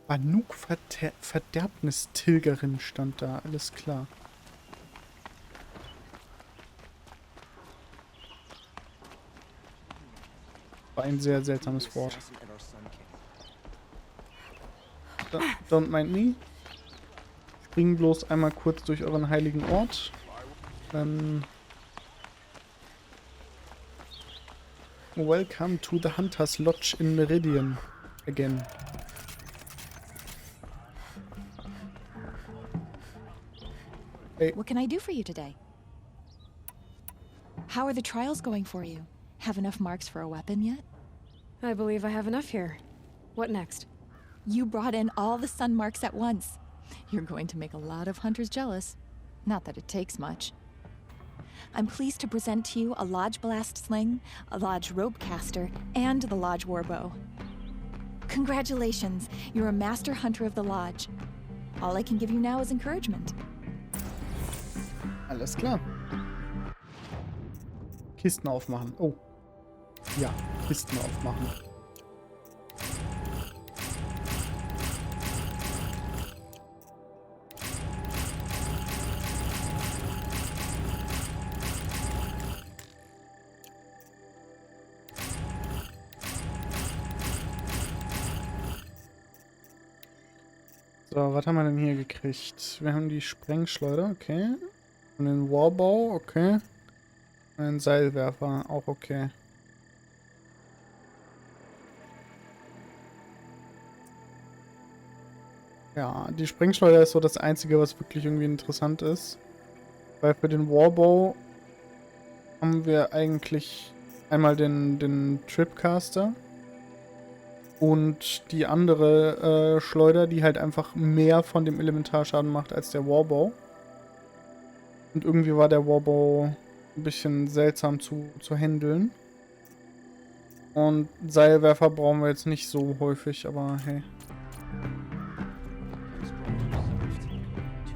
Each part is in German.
Banuk-Verderbnistilgerin stand da, alles klar. War ein sehr seltsames Wort. Don't mind me. Springen bloß einmal kurz durch euren heiligen Ort. Welcome to the Hunter's Lodge in Meridian again. Hey. What can I do for you today? How are the trials going for you? Have enough marks for a weapon yet? I believe I have enough here. What next? You brought in all the sun marks at once. You're going to make a lot of hunters jealous. Not that it takes much. I'm pleased to present to you a Lodge Blast Sling, a Lodge Rope Caster, and the Lodge Warbow. Congratulations, you're a Master Hunter of the Lodge. All I can give you now is encouragement. Alles klar. Kisten aufmachen. Oh. Ja, Kisten aufmachen. So, was haben wir denn hier gekriegt? Wir haben die Sprengschleuder, okay. Und den Warbow, okay. Und den Seilwerfer, auch okay. Ja, die Sprengschleuder ist so das Einzige, was wirklich irgendwie interessant ist. Weil für den Warbow haben wir eigentlich einmal den Tripcaster und die andere Schleuder, die halt einfach mehr von dem Elementarschaden macht als der Warbow. Und irgendwie war der Warbow ein bisschen seltsam zu handeln. Und Seilwerfer brauchen wir jetzt nicht so häufig, aber hey.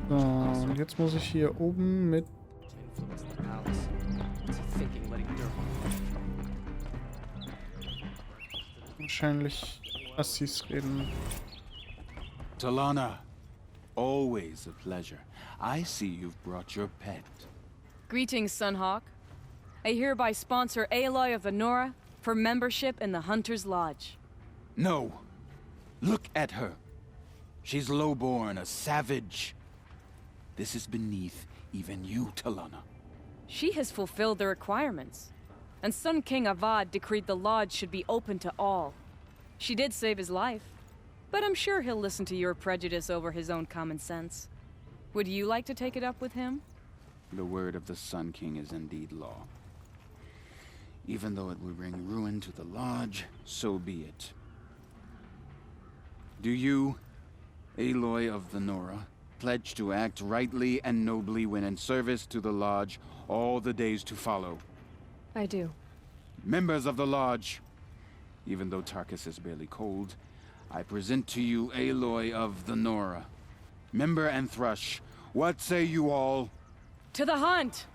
So, und jetzt muss ich hier oben mit... wahrscheinlich Assis reden. Talana, always a pleasure. I see you've brought your pet. Greetings, Sunhawk. I hereby sponsor Aloy of the Nora for membership in the Hunter's Lodge. No. Look at her. She's lowborn, a savage. This is beneath even you, Talana. She has fulfilled the requirements. And Sun King Avad decreed the Lodge should be open to all. She did save his life, but I'm sure he'll listen to your prejudice over his own common sense. Would you like to take it up with him? The word of the Sun King is indeed law. Even though it would bring ruin to the Lodge, so be it. Do you, Aloy of the Nora, pledge to act rightly and nobly when in service to the Lodge all the days to follow? I do. Members of the Lodge, even though Tarkus is barely cold, I present to you Aloy of the Nora. Member and Thrush, what say you all? To the hunt!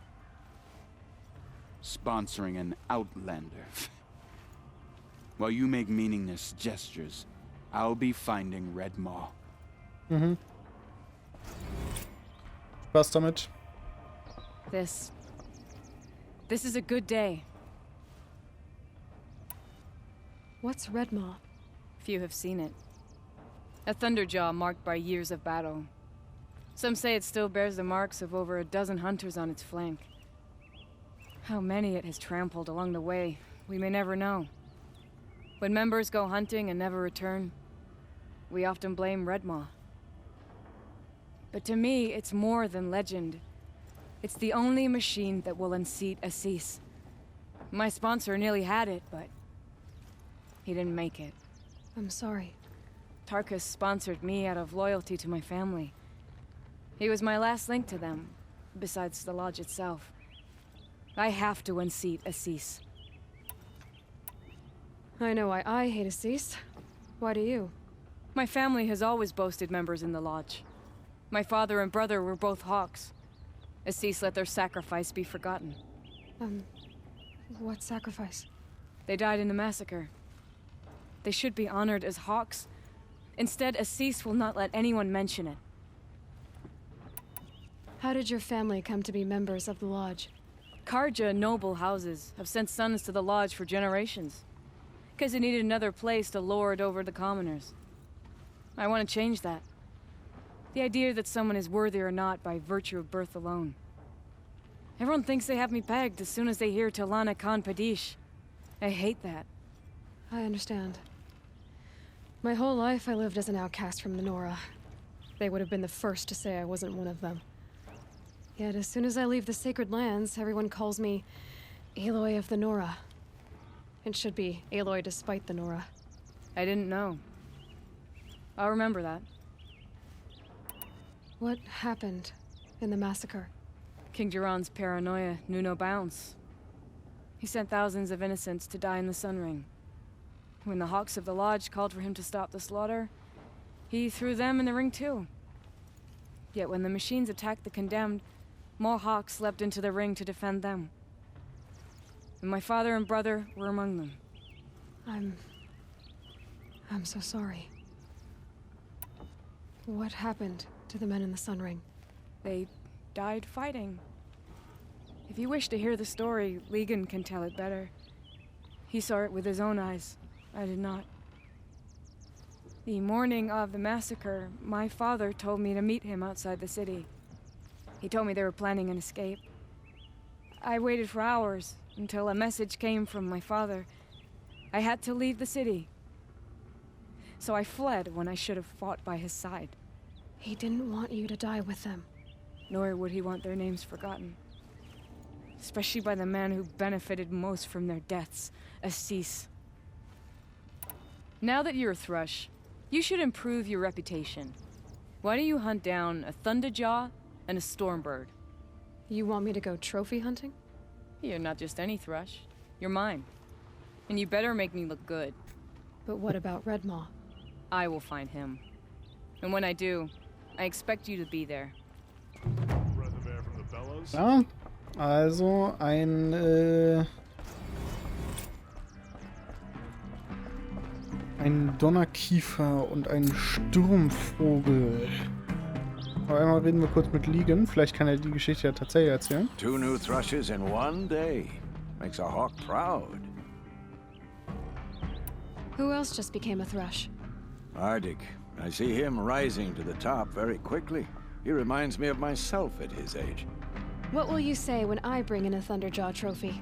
Sponsoring an outlander. While you make meaningless gestures, I'll be finding Red Maw. Mhm. Was damit? This is a good day. What's Redmaw? Few have seen it. A thunderjaw marked by years of battle. Some say it still bears the marks of over a dozen hunters on its flank. How many it has trampled along the way, we may never know. When members go hunting and never return, we often blame Redmaw. But to me, it's more than legend. It's the only machine that will unseat Assis. My sponsor nearly had it, but he didn't make it. I'm sorry. Tarkus sponsored me out of loyalty to my family. He was my last link to them, besides the Lodge itself. I have to unseat Assis. I know why I hate Assis. Why do you? My family has always boasted members in the Lodge. My father and brother were both hawks. Assis let their sacrifice be forgotten. What sacrifice? They died in the massacre. They should be honored as hawks, Instead, Assis will not let anyone mention it. How did your family come to be members of the Lodge? Karja noble houses have sent sons to the Lodge for generations. Because they needed another place to lord over the commoners. I want to change that. The idea that someone is worthy or not by virtue of birth alone. Everyone thinks they have me pegged as soon as they hear Talana Khan Padish. I hate that. I understand. My whole life I lived as an outcast from the Nora. They would have been the first to say I wasn't one of them. Yet as soon as I leave the sacred lands, everyone calls me Aloy of the Nora. It should be Aloy despite the Nora. I didn't know. I'll remember that. What happened in the massacre? King Jiran's paranoia knew no bounds. He sent thousands of innocents to die in the Sun Ring. When the Hawks of the Lodge called for him to stop the slaughter, he threw them in the ring too. Yet when the machines attacked the condemned, more Hawks leapt into the ring to defend them. And my father and brother were among them. I'm so sorry. What happened to the men in the Sun Ring? They died fighting. If you wish to hear the story, Legan can tell it better. He saw it with his own eyes. I did not. The morning of the massacre, my father told me to meet him outside the city. He told me they were planning an escape. I waited for hours until a message came from my father. I had to leave the city. So I fled when I should have fought by his side. He didn't want you to die with them. Nor would he want their names forgotten. Especially by the man who benefited most from their deaths, Assis. Now that you're a Thrush, you should improve your reputation. Why don't you hunt down a Thunderjaw and a Stormbird? You want me to go trophy hunting? You're not just any Thrush. You're mine. And you better make me look good. But what about Redmaw? I will find him. And when I do, I expect you to be there. Ja, also ein Donnerkiefer und ein Sturmvogel. Aber einmal reden wir kurz mit Legan. Vielleicht kann er die Geschichte ja tatsächlich erzählen. 2 new thrushes in one day. Makes a hawk proud. Who else just became a Thrush? Arctic. I see him rising to the top very quickly. He reminds me of myself at his age. What will you say when I bring in a Thunderjaw trophy?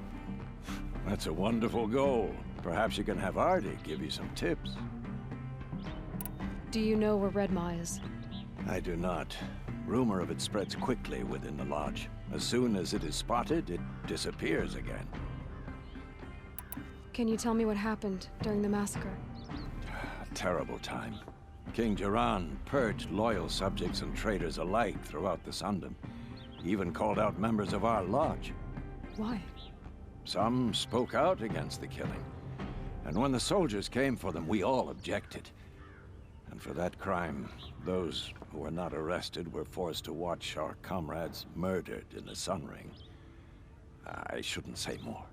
That's a wonderful goal. Perhaps you can have Arctic give you some tips. Do you know where Redmaw is? I do not. Rumor of it spreads quickly within the Lodge. As soon as it is spotted, it disappears again. Can you tell me what happened during the massacre? A terrible time. King Jiran purged loyal subjects and traitors alike throughout the Sundom. He even called out members of our Lodge. Why? Some spoke out against the killing. And when the soldiers came for them, we all objected. And for that crime, those who were not arrested were forced to watch our comrades murdered in the Sun Ring. I shouldn't say more.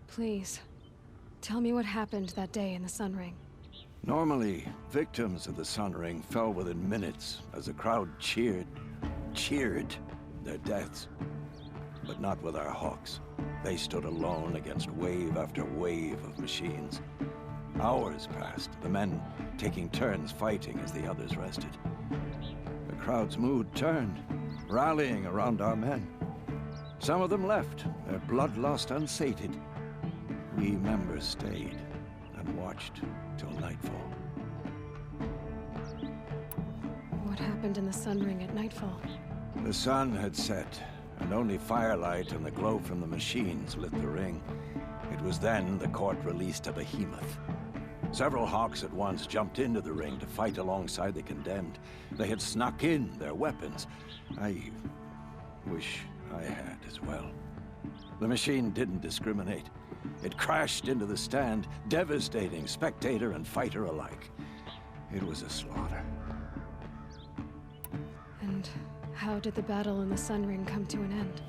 Please, tell me what happened that day in the Sun Ring. Normally, victims of the Sun Ring fell within minutes as the crowd cheered their deaths. But not with our Hawks. They stood alone against wave after wave of machines. Hours passed, the men taking turns fighting as the others rested. The crowd's mood turned, rallying around our men. Some of them left, their bloodlust unsated. We members stayed and watched till nightfall. What happened in the Sun Ring at nightfall? The sun had set, and only firelight and the glow from the machines lit the ring. It was then the court released a behemoth. Several Hawks at once jumped into the ring to fight alongside the condemned. They had snuck in their weapons. I wish I had as well. The machine didn't discriminate. It crashed into the stand, devastating spectator and fighter alike. It was a slaughter. And how did the battle in the Sun Ring come to an end?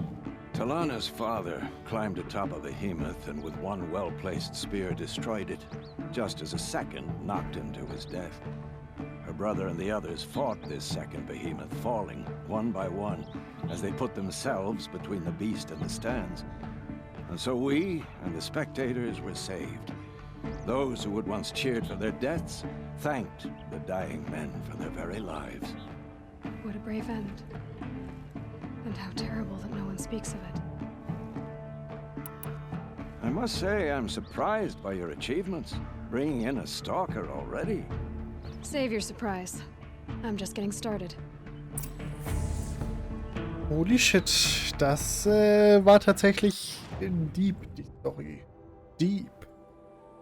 Talana's father climbed atop a behemoth and with one well-placed spear destroyed it, just as a second knocked him to his death. Her brother and the others fought this second behemoth, falling one by one as they put themselves between the beast and the stands. And so we and the spectators were saved. Those who had once cheered for their deaths thanked the dying men for their very lives. What a brave end. And how terrible that no one speaks of it. I must say I'm surprised by your achievements, bringing in a stalker already. Save your surprise. I'm just getting started. Holy shit, das war tatsächlich deep, die Story. Deep.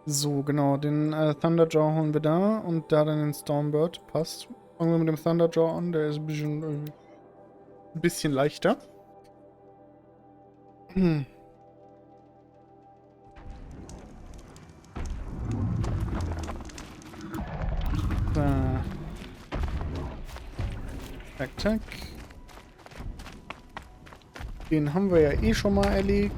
So, genau, den Thunderjaw holen wir da und da dann den Stormbird. Passt. Fangen wir mit dem Thunderjaw an, der ist ein bisschen leichter. So. Zack, zack. Den haben wir ja eh schon mal erlegt.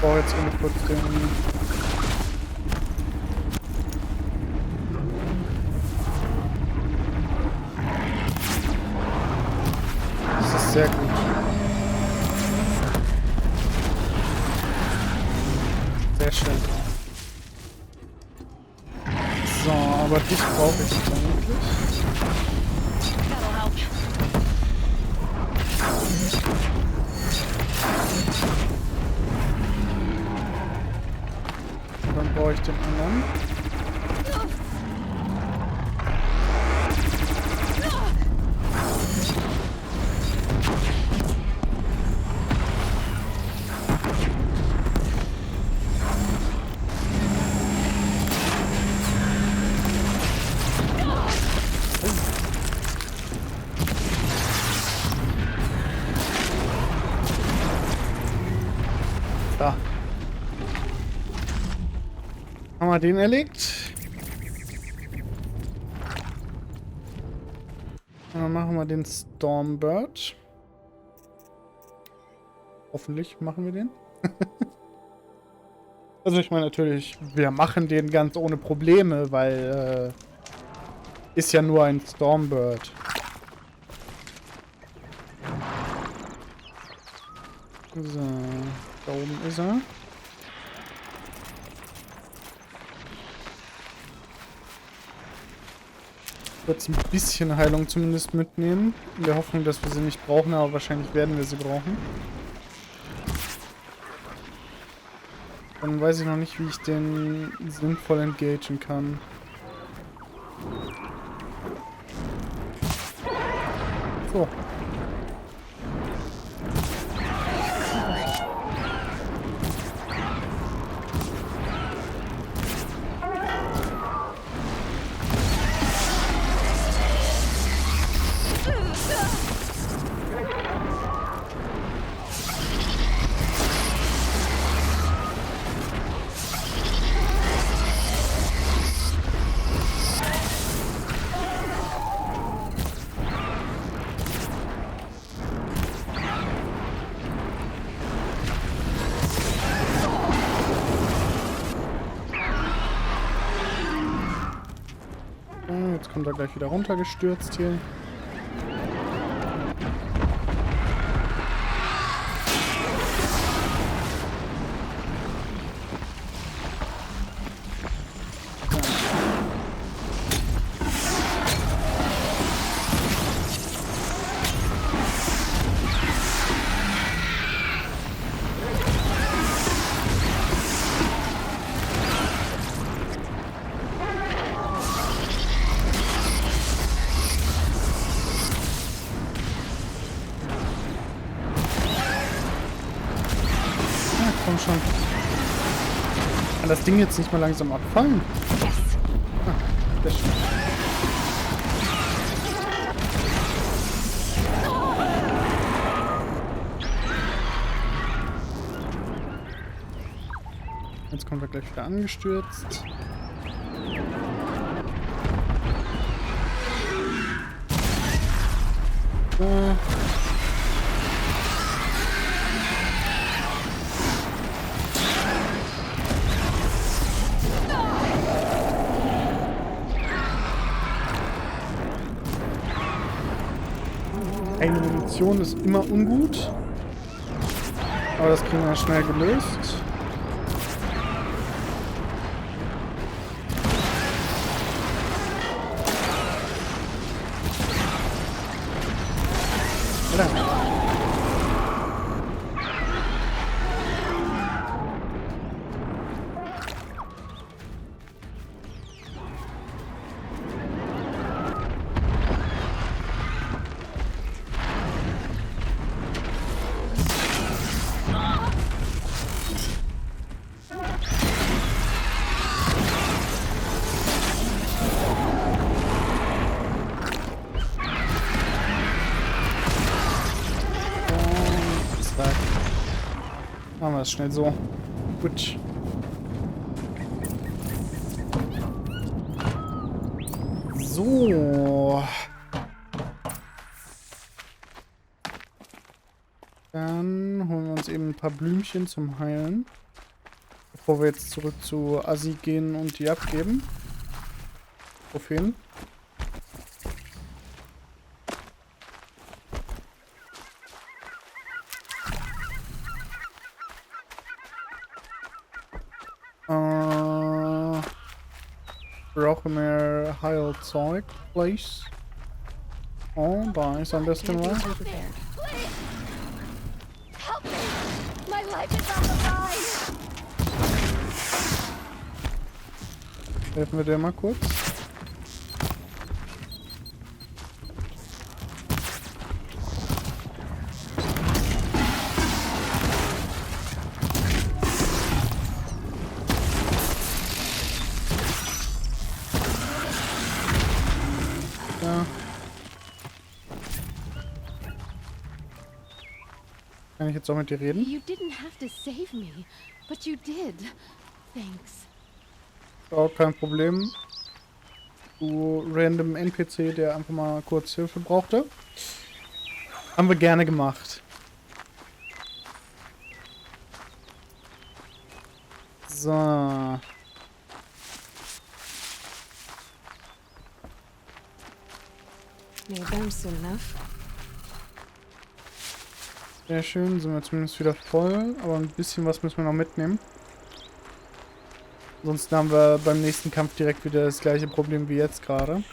Ich brauche jetzt nur kurz den... Das ist sehr gut. Sehr schön. So, aber dich brauche ich jetzt eigentlich. Dann brauche ich den anderen. Da. Haben wir den erlegt? Dann machen wir den Stormbird. Hoffentlich machen wir den. Also ich meine natürlich, wir machen den ganz ohne Probleme, weil ist ja nur ein Stormbird. So, da oben ist er. Jetzt ein bisschen Heilung zumindest mitnehmen. In der Hoffnung, dass wir sie nicht brauchen, aber wahrscheinlich werden wir sie brauchen. Dann weiß ich noch nicht, wie ich den sinnvoll engagen kann. So. Jetzt kommt er gleich wieder runtergestürzt hier. komm schon. Kann das Ding jetzt nicht mal langsam abfallen? Yes. Ah, sehr schön. Jetzt kommt er gleich wieder angestürzt. So. Eine Munition ist immer ungut. Aber das kriegen wir schnell gelöst. Machen wir das schnell so. Gut. So. Dann holen wir uns eben ein paar Blümchen zum Heilen. Bevor wir jetzt zurück zu Assi gehen und die abgeben. Trophäen. Brauche mehr Heilzeug, please. Oh, da ist ein bisschen was. Help me! My life is on the line! Helfen wir dir mal kurz. Kann ich jetzt auch mit dir reden? You didn't have to save me, but you did. Thanks. Oh, kein Problem. Du random NPC, der einfach mal kurz Hilfe brauchte. Haben wir gerne gemacht. So. Maybe I'm soon enough. Sehr schön, sind wir zumindest wieder voll, aber ein bisschen was müssen wir noch mitnehmen. Sonst haben wir beim nächsten Kampf direkt wieder das gleiche Problem wie jetzt gerade.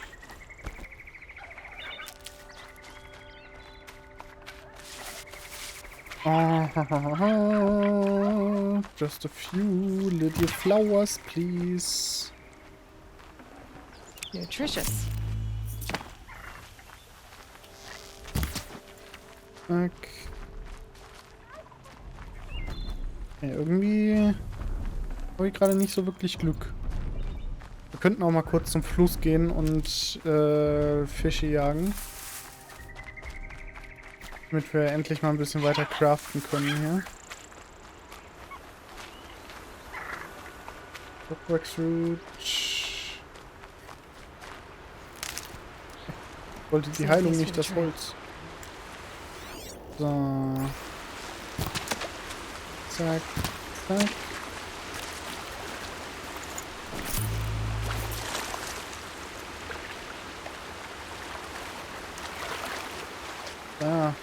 Just a few little flowers, please. Nutritious. Okay. Ja, irgendwie habe ich gerade nicht so wirklich Glück. Wir könnten auch mal kurz zum Fluss gehen und Fische jagen. Damit wir endlich mal ein bisschen weiter craften können hier. Rockwaxroot. Ich wollte die Heilung, nicht das Holz. So. Zack, zack. Da.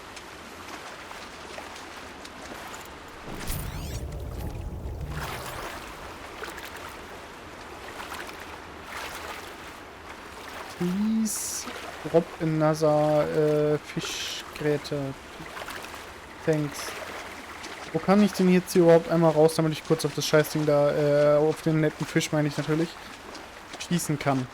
Please drop another Fischgräte. Thanks. Wo kann ich denn jetzt hier überhaupt einmal raus, damit ich kurz auf das Scheißding da, auf den netten Fisch meine ich natürlich, schießen kann?